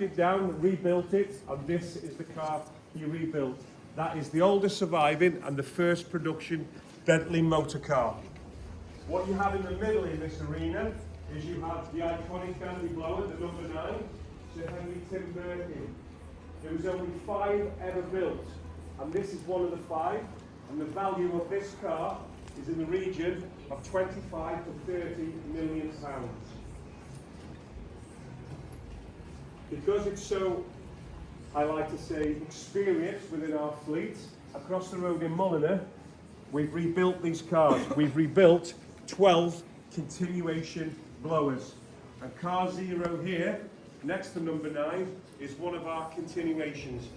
it down, rebuilt it, and this is the car he rebuilt. That is the oldest surviving and the first production Bentley motor car. What you have in the middle in this arena is you have the iconic Bentley blower, the number 9, Sir Henry Tim Birkin. There was only 5 ever built, and this is one of the 5, and the value of this car is in the region of 25 to 30 million pounds. Because it's so, I like to say, experienced within our fleet, across the road in Mulliner, we've rebuilt these cars. We've rebuilt 12 continuation blowers. And car 0 here, next to number 9, is one of our continuations.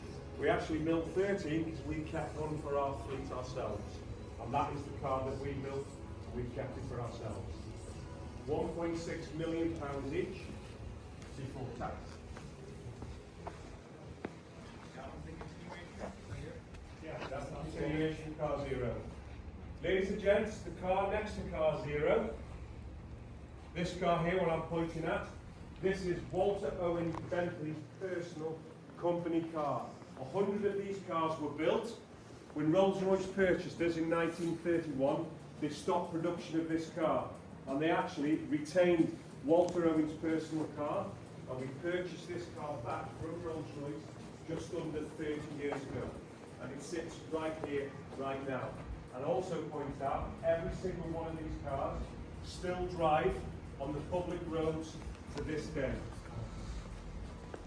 We actually built 30 because we kept one for our fleet ourselves. And that is the car that we built, and we kept it for ourselves. £1.6 million each, before tax. Yeah, that's the continuation car 0. Ladies and gents, the car next to car 0, this car here, what I'm pointing at, this is Walter Owen Bentley's personal company car. 100 of these cars were built. When Rolls-Royce purchased us in 1931, they stopped production of this car, and they actually retained Walter Owen's personal car, and we purchased this car back from Rolls-Royce just under 30 years ago, and it sits right here, right now. And also point out, every single one of these cars still drive on the public roads to this day.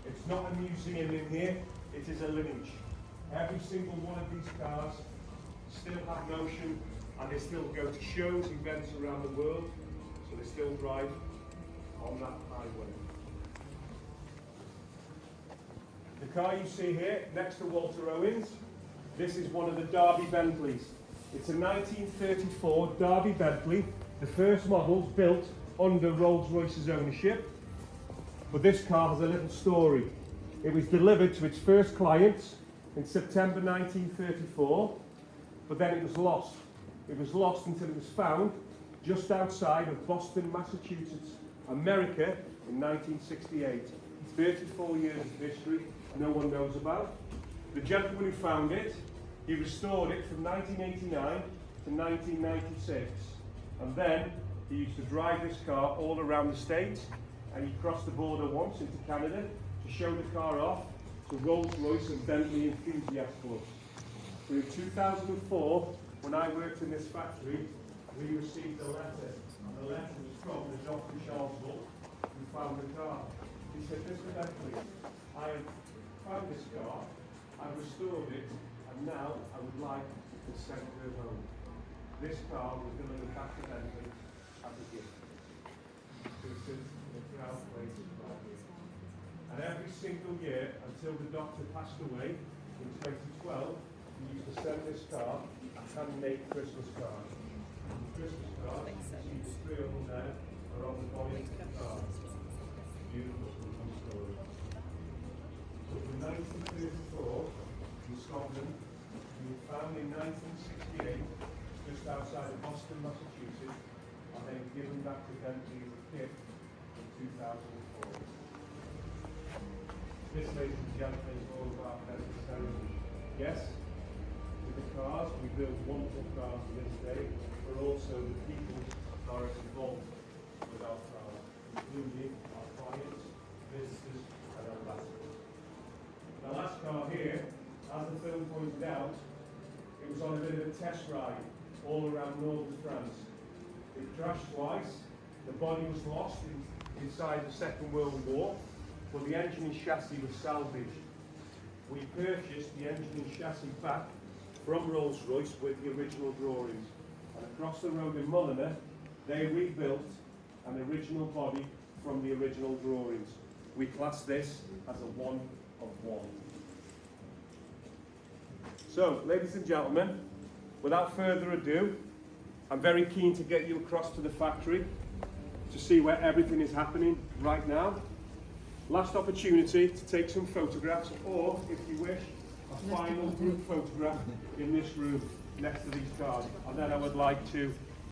It's not a museum in here, it is a lineage. Every single one of these cars still have motion, and they still go to shows, events around the world, so they still drive on that highway. The car you see here, next to Walter Owen's, this is one of the Derby Bentleys. It's a 1934 Derby Bentley, the first model built under Rolls-Royce's ownership. But this car has a little story. It was delivered to its first clients in September 1934, but then it was lost. It was lost until it was found just outside of Boston, Massachusetts, America in 1968. 34 years of history no one knows about. The gentleman who found it, he restored it from 1989 to 1996. And then he used to drive this car all around the States, and he crossed the border once into Canada to show the car off to Rolls-Royce and Bentley enthusiast clubs. So in 2004, when I worked in this factory, we received a letter, and the letter was from the Dr. Charles Bull, who found the car. He said, "Mr. Bentley, I have found this car, I've restored it, and now I would like to send her home." This car was delivered back to Bentley as a gift. It was a proud place to buy. And every single year, until the doctor passed away in 2012, he used to send this car a handmade Christmas card. The Christmas card, you see the 3 of them there, are on the body of the car. Beautiful story. So from 1934 in Scotland, he was found in 1968, just outside of Boston, Massachusetts, and then given back to Bentley as a gift in 2004. This, ladies and gentlemen, is all about Bentley ceremony. Yes, with the cars, we build wonderful cars to this day, but also the people are involved with our cars, including our clients, visitors, and our ambassadors. The last car here, as the film pointed out, it was on a bit of a test ride all around northern France. It crashed twice, the body was lost inside the Second World War, but the engine and chassis was salvaged. We purchased the engine and chassis back from Rolls-Royce with the original drawings. And across the road in Mulliner, they rebuilt an original body from the original drawings. We class this as a 1 of 1. So, ladies and gentlemen, without further ado, I'm very keen to get you across to the factory to see where everything is happening right now. Last opportunity to take some photographs, or if you wish, a final group photograph in this room next to these cars. And then I would like to